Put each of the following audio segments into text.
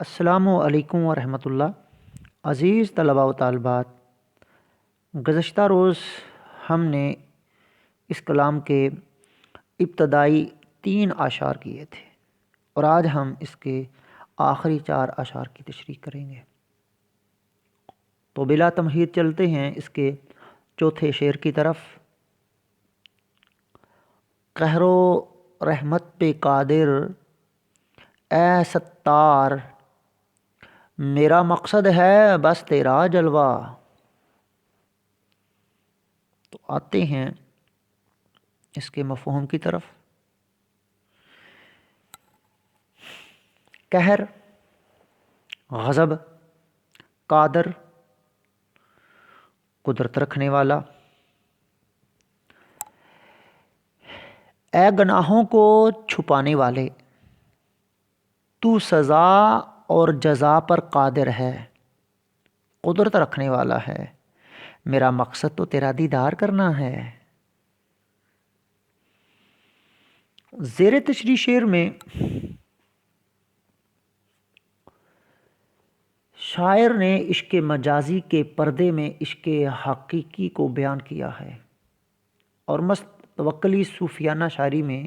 السلام علیکم ورحمۃ اللہ۔ عزیز طلباء و طالبات، گزشتہ روز ہم نے اس کلام کے ابتدائی 3 اشعار کیے تھے اور آج ہم اس کے آخری 4 اشعار کی تشریح کریں گے۔ تو بلا تمہید چلتے ہیں اس کے چوتھے شعر کی طرف۔ قہر و رحمت پہ قادر اے ستار، میرا مقصد ہے بس تیرا جلوہ۔ تو آتے ہیں اس کے مفہوم کی طرف۔ قہر، غضب، قادر، قدرت رکھنے والا۔ اے گناہوں کو چھپانے والے، تو سزا اور جزا پر قادر ہے، قدرت رکھنے والا ہے۔ میرا مقصد تو تیرا دیدار کرنا ہے۔ زیر تشریح شعر میں شاعر نے عشق مجازی کے پردے میں عشق حقیقی کو بیان کیا ہے اور مستوقلی صوفیانہ شاعری میں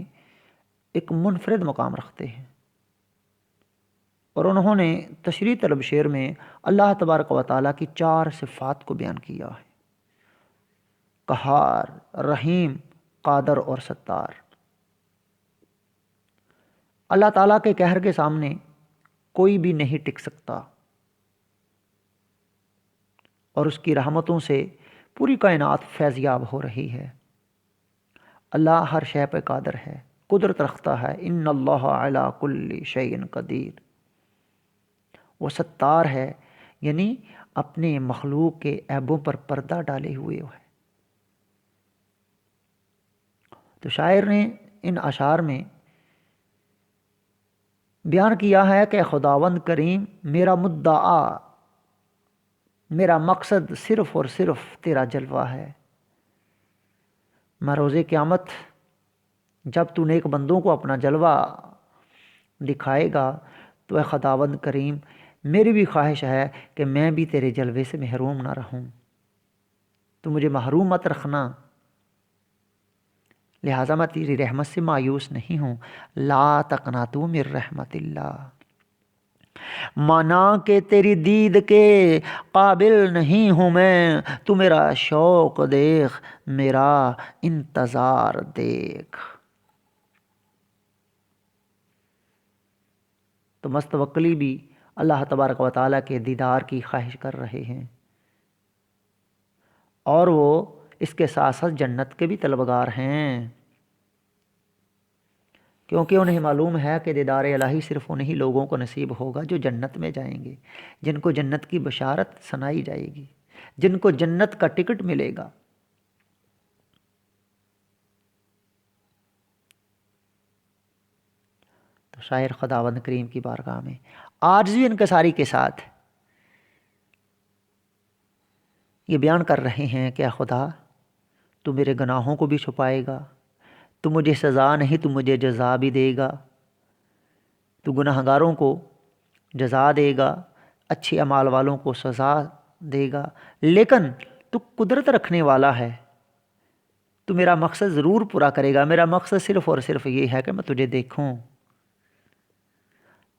ایک منفرد مقام رکھتے ہیں، اور انہوں نے تشریح طلب شعر میں اللہ تبارک و تعالیٰ کی 4 صفات کو بیان کیا ہے: قہار، رحیم، قادر اور ستار۔ اللہ تعالیٰ کے قہر کے سامنے کوئی بھی نہیں ٹک سکتا اور اس کی رحمتوں سے پوری کائنات فیضیاب ہو رہی ہے۔ اللہ ہر شے پہ قادر ہے، قدرت رکھتا ہے۔ ان اللہ علی کل شیء قدیر۔ وہ ستار ہے، یعنی اپنے مخلوق کے عیبوں پر پردہ ڈالے ہوئے ہے۔ تو شاعر نے ان اشعار میں بیان کیا ہے کہ خداوند کریم، میرا مدعا، میرا مقصد صرف اور صرف تیرا جلوہ ہے۔ میں روز قیامت جب تو نیک بندوں کو اپنا جلوہ دکھائے گا تو اے خداوند کریم، میری بھی خواہش ہے کہ میں بھی تیرے جلوے سے محروم نہ رہوں، تو مجھے محروم مت رکھنا، لہٰذا میں تیری رحمت سے مایوس نہیں ہوں۔ لا تقنطوا من رحمت اللہ، مانا کہ تیری دید کے قابل نہیں ہوں میں، تو میرا شوق دیکھ، میرا انتظار دیکھ۔ تو مستوقلی بھی اللہ تبارک و تعالیٰ کے دیدار کی خواہش کر رہے ہیں، اور وہ اس کے ساتھ ساتھ جنت کے بھی طلبگار ہیں، کیونکہ انہیں معلوم ہے کہ دیدار الہی صرف انہی لوگوں کو نصیب ہوگا جو جنت میں جائیں گے، جن کو جنت کی بشارت سنائی جائے گی، جن کو جنت کا ٹکٹ ملے گا۔ تو شاعر خداوند کریم کی بارگاہ میں عاجزی انکساری کے ساتھ یہ بیان کر رہے ہیں کہ اے خدا، تو میرے گناہوں کو بھی چھپائے گا، تو مجھے سزا نہیں، تو مجھے جزا بھی دے گا، تو گناہ گاروں کو جزا دے گا، اچھے اعمال والوں کو سزا دے گا، لیکن تو قدرت رکھنے والا ہے، تو میرا مقصد ضرور پورا کرے گا۔ میرا مقصد صرف اور صرف یہ ہے کہ میں تجھے دیکھوں،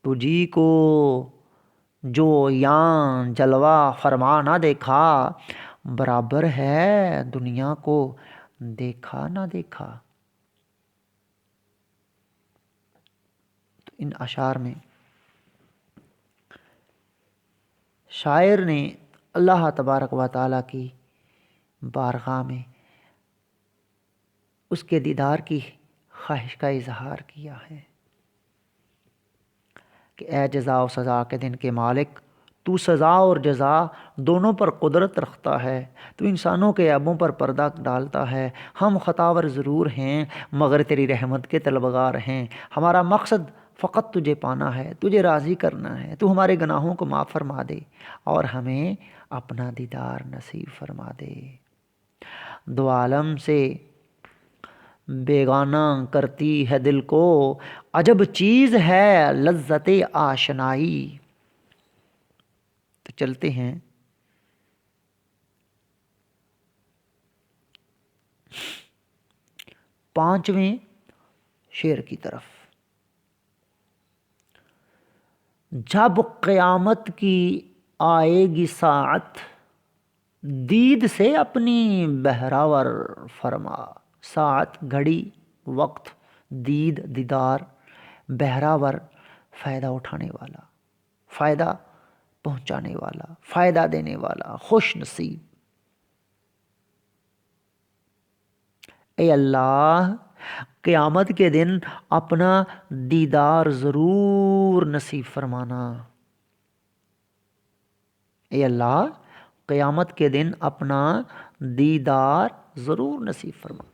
تجھی کو جو یاں جلوہ فرما نہ دیکھا، برابر ہے دنیا کو دیکھا نہ دیکھا۔ تو ان اشعار میں شاعر نے اللہ تبارک و تعالیٰ کی بارگاہ میں اس کے دیدار کی خواہش کا اظہار کیا ہے کہ اے جزا و سزا کے دن کے مالک، تو سزا اور جزا دونوں پر قدرت رکھتا ہے، تو انسانوں کے عیبوں پر پردہ ڈالتا ہے۔ ہم خطاور ضرور ہیں مگر تیری رحمت کے طلبگار ہیں۔ ہمارا مقصد فقط تجھے پانا ہے، تجھے راضی کرنا ہے، تو ہمارے گناہوں کو معاف فرما دے اور ہمیں اپنا دیدار نصیب فرما دے۔ دو عالم سے بیگانہ کرتی ہے دل کو، عجب چیز ہے لذت آشنائی۔ تو چلتے ہیں پانچویں شعر کی طرف۔ جب قیامت کی آئے گی ساعت، دید سے اپنی بہراور فرما۔ ساعت گھڑی، وقت، دید دیدار، بہراور فائدہ اٹھانے والا، فائدہ پہنچانے والا، فائدہ دینے والا، خوش نصیب۔ اے اللہ قیامت کے دن اپنا دیدار ضرور نصیب فرمانا۔ اے اللہ قیامت کے دن اپنا دیدار ضرور نصیب فرما۔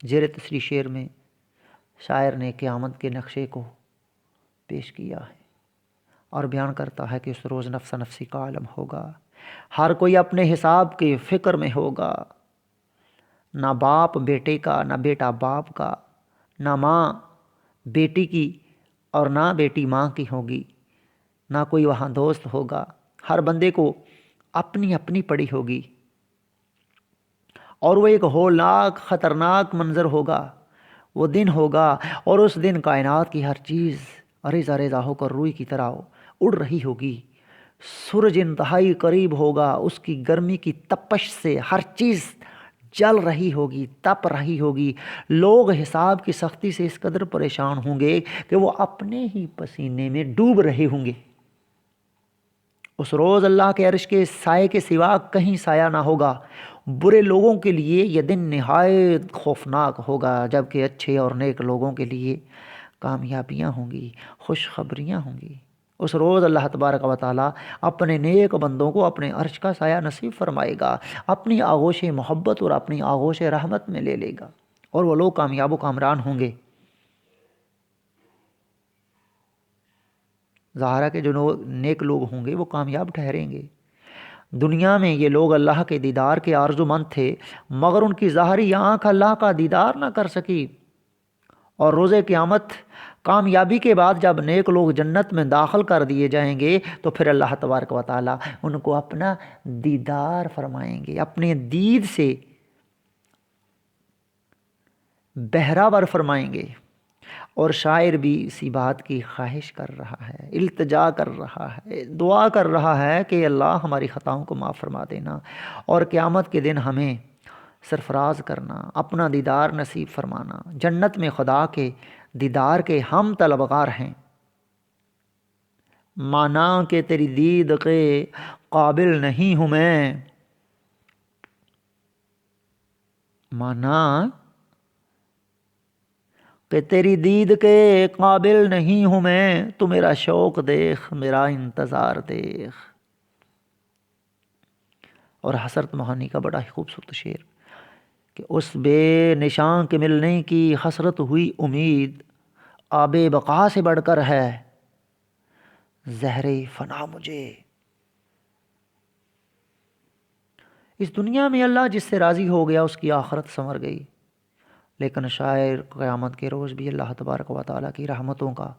زیر تسری شعر میں شاعر نے قیامت کے نقشے کو پیش کیا ہے اور بیان کرتا ہے کہ اس روز نفس نفسی کا عالم ہوگا، ہر کوئی اپنے حساب کی فکر میں ہوگا، نہ باپ بیٹے کا، نہ بیٹا باپ کا، نہ ماں بیٹی کی اور نہ بیٹی ماں کی ہوگی، نہ کوئی وہاں دوست ہوگا، ہر بندے کو اپنی اپنی پڑی ہوگی، اور وہ ایک ہولناک خطرناک منظر ہوگا، وہ دن ہوگا، اور اس دن کائنات کی ہر چیز ریزہ ریزہ ہو کر روئی کی طرح اڑ رہی ہوگی، سورج انتہائی قریب ہوگا، اس کی گرمی کی تپش سے ہر چیز جل رہی ہوگی، تپ رہی ہوگی، لوگ حساب کی سختی سے اس قدر پریشان ہوں گے کہ وہ اپنے ہی پسینے میں ڈوب رہے ہوں گے۔ اس روز اللہ کے عرش کے سائے کے سوا کہیں سایہ نہ ہوگا۔ برے لوگوں کے لیے یہ دن نہایت خوفناک ہوگا، جبکہ اچھے اور نیک لوگوں کے لیے کامیابیاں ہوں گی، خوشخبریاں ہوں گی۔ اس روز اللہ تبارک و تعالیٰ اپنے نیک بندوں کو اپنے عرش کا سایہ نصیب فرمائے گا، اپنی آغوش محبت اور اپنی آغوش رحمت میں لے لے گا، اور وہ لوگ کامیاب و کامران ہوں گے۔ ظاہرہ کے جو نیک لوگ ہوں گے وہ کامیاب ٹھہریں گے۔ دنیا میں یہ لوگ اللہ کے دیدار کے آرزو مند تھے، مگر ان کی ظاہری آنکھ اللہ کا دیدار نہ کر سکی، اور روز قیامت کامیابی کے بعد جب نیک لوگ جنت میں داخل کر دیے جائیں گے تو پھر اللہ تبارک و تعالیٰ ان کو اپنا دیدار فرمائیں گے، اپنے دید سے بہراور فرمائیں گے۔ اور شاعر بھی اسی بات کی خواہش کر رہا ہے، التجا کر رہا ہے، دعا کر رہا ہے کہ اللہ ہماری خطاؤں کو معاف فرما دینا، اور قیامت کے دن ہمیں سرفراز کرنا، اپنا دیدار نصیب فرمانا۔ جنت میں خدا کے دیدار کے ہم طلبگار ہیں، مانا کہ تیری دید کے قابل نہیں ہوں میں، مانا کہ تیری دید کے قابل نہیں ہوں میں، تو میرا شوق دیکھ، میرا انتظار دیکھ۔ اور حسرت موہانی کا بڑا ہی خوبصورت شعر کہ اس بے نشان کے ملنے کی حسرت ہوئی امید، آب بقا سے بڑھ کر ہے زہر فنا مجھے۔ اس دنیا میں اللہ جس سے راضی ہو گیا اس کی آخرت سنور گئی، لیکن شاعر قیامت کے روز بھی اللہ تبارک و تعالیٰ کی رحمتوں کا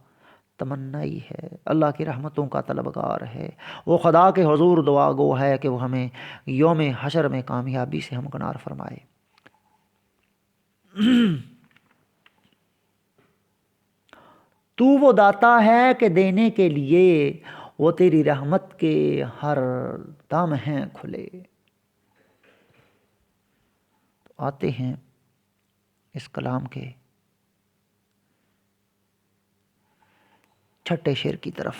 تمنائی ہے، اللہ کی رحمتوں کا طلبگار ہے، وہ خدا کے حضور دعا گو ہے کہ وہ ہمیں یوم حشر میں کامیابی سے ہمکنار فرمائے۔ تو وہ داتا ہے کہ دینے کے لیے، وہ تیری رحمت کے ہر دم ہیں کھلے۔ تو آتے ہیں اس کلام کے چھٹے شعر کی طرف۔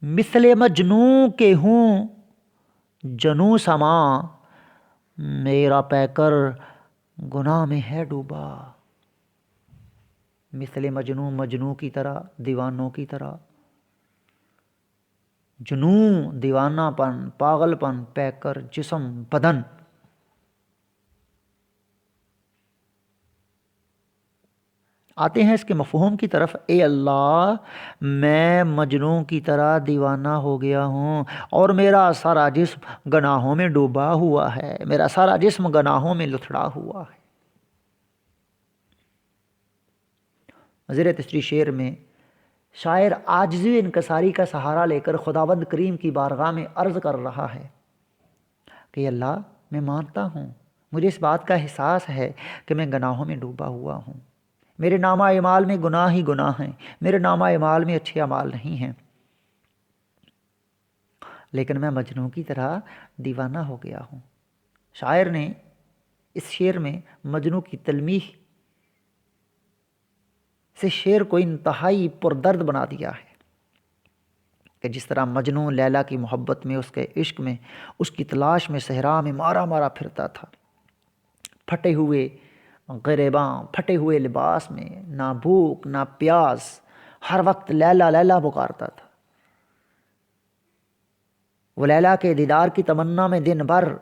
مثل مجنوں کے ہوں جنوں سما، میرا پیکر گناہ میں ہے ڈوبا۔ مثل مجنوں، مجنوں کی طرح، دیوانوں کی طرح، جنوں دیوانہ پن، پاگل پن، پیکر جسم بدن۔ آتے ہیں اس کے مفہوم کی طرف۔ اے اللہ میں مجنوں کی طرح دیوانہ ہو گیا ہوں، اور میرا سارا جسم گناہوں میں ڈوبا ہوا ہے، میرا سارا جسم گناہوں میں لتھڑا ہوا ہے۔ زیر تسری شعر میں شاعر عاجزی انکساری کا سہارا لے کر خداوند کریم کی بارگاہ میں عرض کر رہا ہے کہ اللہ میں مانتا ہوں، مجھے اس بات کا احساس ہے کہ میں گناہوں میں ڈوبا ہوا ہوں، میرے نامہ اعمال میں گناہ ہی گناہ ہیں، میرے نامہ اعمال میں اچھے اعمال نہیں ہیں، لیکن میں مجنوں کی طرح دیوانہ ہو گیا ہوں۔ شاعر نے اس شعر میں مجنوں کی تلمیح سے شعر کو انتہائی پردرد بنا دیا ہے کہ جس طرح مجنوں لیلا کی محبت میں، اس کے عشق میں، اس کی تلاش میں صحرا میں مارا مارا پھرتا تھا، پھٹے ہوئے غریباں، پھٹے ہوئے لباس میں، نہ بھوک نہ پیاس، ہر وقت لیلا لیلا پکارتا تھا۔ وہ لیلا کے دیدار کی تمنا میں دن بھر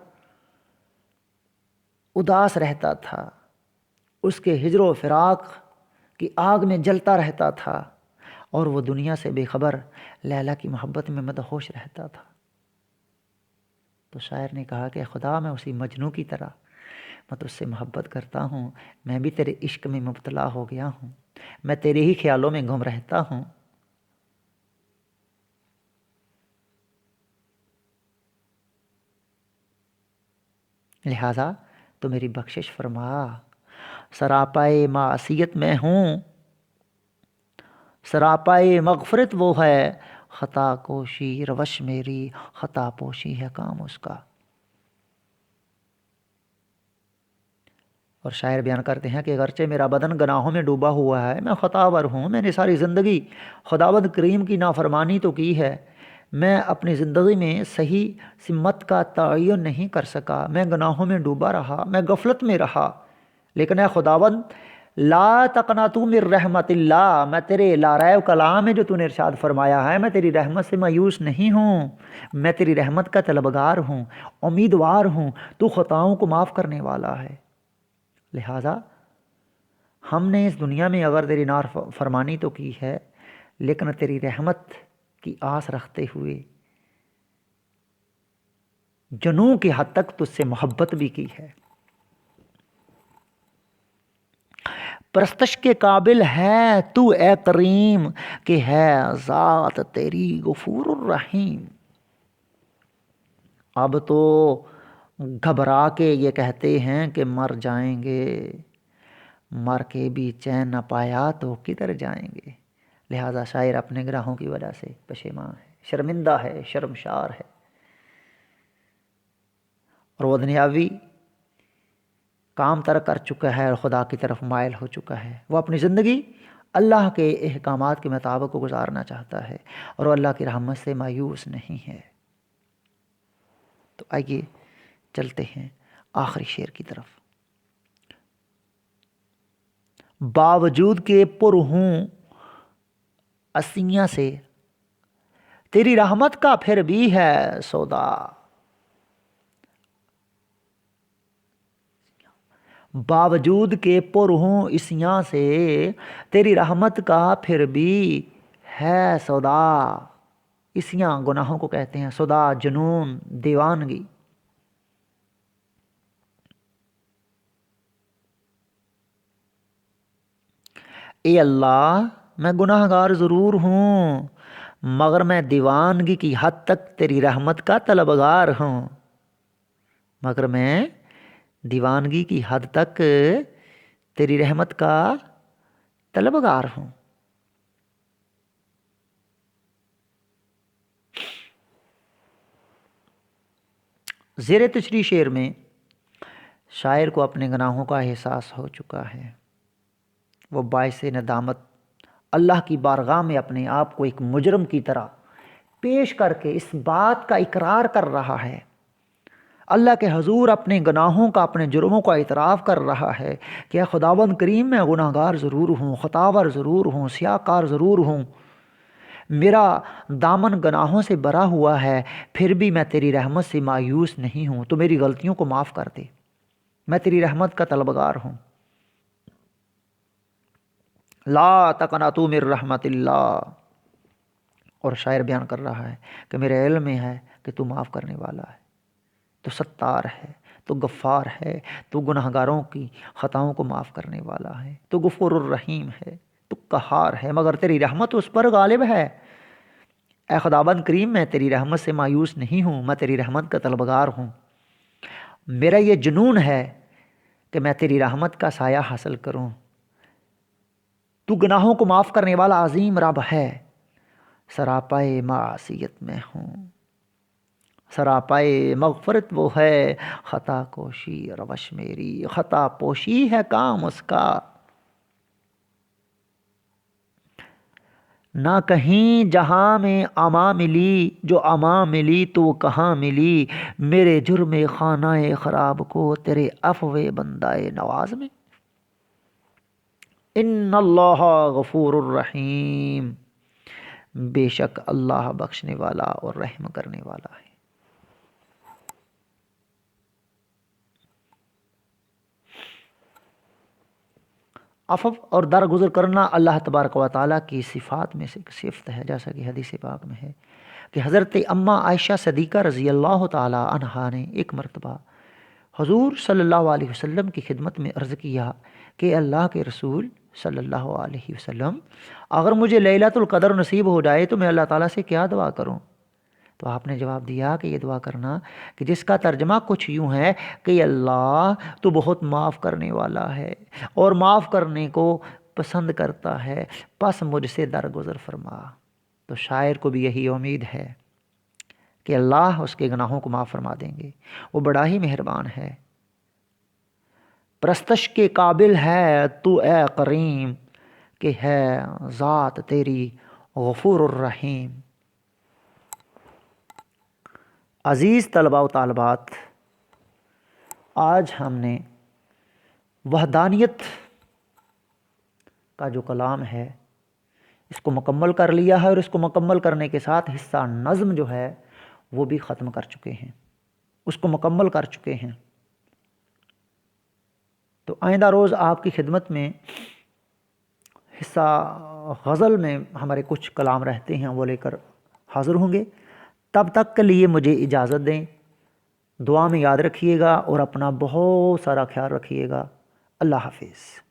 اداس رہتا تھا، اس کے ہجر و فراق کی آگ میں جلتا رہتا تھا، اور وہ دنیا سے بے خبر لیلا کی محبت میں مدہوش رہتا تھا۔ تو شاعر نے کہا کہ خدا، میں اسی مجنوں کی طرح میں تجھ سے محبت کرتا ہوں، میں بھی تیرے عشق میں مبتلا ہو گیا ہوں، میں تیرے ہی خیالوں میں گم رہتا ہوں۔ لہٰذا تو میری بخشش فرما، سراپائے معصیت میں ہوں، سراپائے مغفرت وہ ہے، خطا کوشی روش میری، خطا پوشی ہے کام اس کا۔ اور شاعر بیان کرتے ہیں کہ اگرچہ میرا بدن گناہوں میں ڈوبا ہوا ہے، میں خطاور ہوں، میں نے ساری زندگی خداوند کریم کی نافرمانی تو کی ہے، میں اپنی زندگی میں صحیح سمت کا تعین نہیں کر سکا، میں گناہوں میں ڈوبا رہا، میں غفلت میں رہا، لیکن اے خداوند لا تقنطوا من رحمت اللہ، میں تیرے لاریب کلام میں جو تو نے ارشاد فرمایا ہے، میں تیری رحمت سے مایوس نہیں ہوں، میں تیری رحمت کا طلبگار ہوں، امیدوار ہوں، تو خطاؤں کو معاف کرنے والا ہے۔ لہٰذا ہم نے اس دنیا میں اگر تیری فرمانی تو کی ہے، لیکن تیری رحمت کی آس رکھتے ہوئے جنوں کی حد تک تجھ سے محبت بھی کی ہے۔ پرستش کے قابل ہے تو اے کریم، کہ ہے ذات تیری غفور الرحیم۔ اب تو گھبرا کے یہ کہتے ہیں کہ مر جائیں گے، مر کے بھی چین نہ پایا تو کدھر جائیں گے۔ لہٰذا شاعر اپنے گناہوں کی وجہ سے پشیمان ہے، شرمندہ ہے، شرمشار ہے، اور وہ دنیاوی کام ترک کر چکا ہے اور خدا کی طرف مائل ہو چکا ہے۔ وہ اپنی زندگی اللہ کے احکامات کے مطابق کو گزارنا چاہتا ہے، اور وہ اللہ کی رحمت سے مایوس نہیں ہے۔ تو آئیے چلتے ہیں آخری شعر کی طرف۔ باوجود کہ پر ہوں اسیاں سے، تیری رحمت کا پھر بھی ہے سودا۔ باوجود کہ پر ہوں اسیاں سے، تیری رحمت کا پھر بھی ہے سودا۔ اسیاں گناہوں کو کہتے ہیں، سودا جنون، دیوانگی۔ اے اللہ، میں گناہ گار ضرور ہوں، مگر میں دیوانگی کی حد تک تیری رحمت کا طلبگار ہوں، مگر میں دیوانگی کی حد تک تیری رحمت کا طلبگار ہوں۔ زیر تشریح شعر میں شاعر کو اپنے گناہوں کا احساس ہو چکا ہے۔ وہ باعث ندامت اللہ کی بارگاہ میں اپنے آپ کو ایک مجرم کی طرح پیش کر کے اس بات کا اقرار کر رہا ہے، اللہ کے حضور اپنے گناہوں کا، اپنے جرموں کا اعتراف کر رہا ہے کہ اے خداوند کریم، میں گناہ گار ضرور ہوں، خطاور ضرور ہوں، سیاہ کار ضرور ہوں، میرا دامن گناہوں سے بھرا ہوا ہے، پھر بھی میں تیری رحمت سے مایوس نہیں ہوں، تو میری غلطیوں کو معاف کر دے، میں تیری رحمت کا طلبگار ہوں۔ لا تقنطوا من رحمت اللہ۔ اور شاعر بیان کر رہا ہے کہ میرے علم میں ہے کہ تو معاف کرنے والا ہے، تو ستار ہے، تو غفار ہے، تو گناہگاروں کی خطاؤں کو معاف کرنے والا ہے، تو غفور الرحیم ہے، تو قہار ہے مگر تیری رحمت اس پر غالب ہے۔ اے خداوند کریم میں تیری رحمت سے مایوس نہیں ہوں، میں تیری رحمت کا طلبگار ہوں۔ میرا یہ جنون ہے کہ میں تیری رحمت کا سایہ حاصل کروں۔ تو گناہوں کو معاف کرنے والا عظیم رب ہے، سراپائے معصیت میں ہوں، سراپائے مغفرت وہ ہے، خطا کوشی روش میری، خطا پوشی ہے کام اس کا۔ نہ کہیں جہاں میں اما ملی، جو اما ملی تو وہ کہاں ملی، میرے جرم خانہ خراب کو تیرے عفو بندہ نواز میں۔ ان اللہ غفور الرحیم، بے شک اللہ بخشنے والا اور رحم کرنے والا ہے۔ عفو اور درگزر کرنا اللہ تبارک و تعالیٰ کی صفات میں سے ایک صفت ہے، جیسا کہ حدیث پاک میں ہے کہ حضرت اماں عائشہ صدیقہ رضی اللہ تعالیٰ عنہا نے ایک مرتبہ حضور صلی اللہ علیہ وسلم کی خدمت میں عرض کیا کہ اللہ کے رسول صلی اللہ علیہ وسلم، اگر مجھے لیلۃ القدر نصیب ہو جائے تو میں اللہ تعالیٰ سے کیا دعا کروں؟ تو آپ نے جواب دیا کہ یہ دعا کرنا کہ جس کا ترجمہ کچھ یوں ہے کہ اللہ تو بہت معاف کرنے والا ہے اور معاف کرنے کو پسند کرتا ہے، پس مجھ سے درگزر فرما۔ تو شاعر کو بھی یہی امید ہے کہ اللہ اس کے گناہوں کو معاف فرما دیں گے، وہ بڑا ہی مہربان ہے۔ پرستش کے قابل ہے تو اے کریم، کہ ہے ذات تیری غفور الرحیم۔ عزیز طلباء و طالبات، آج ہم نے وحدانیت کا جو کلام ہے اس کو مکمل کر لیا ہے، اور اس کو مکمل کرنے کے ساتھ حصہ نظم جو ہے وہ بھی ختم کر چکے ہیں، اس کو مکمل کر چکے ہیں۔ تو آئندہ روز آپ کی خدمت میں حصہ غزل میں ہمارے کچھ کلام رہتے ہیں، وہ لے کر حاضر ہوں گے۔ تب تک کے لیے مجھے اجازت دیں، دعا میں یاد رکھیے گا اور اپنا بہت سارا خیال رکھیے گا۔ اللہ حافظ۔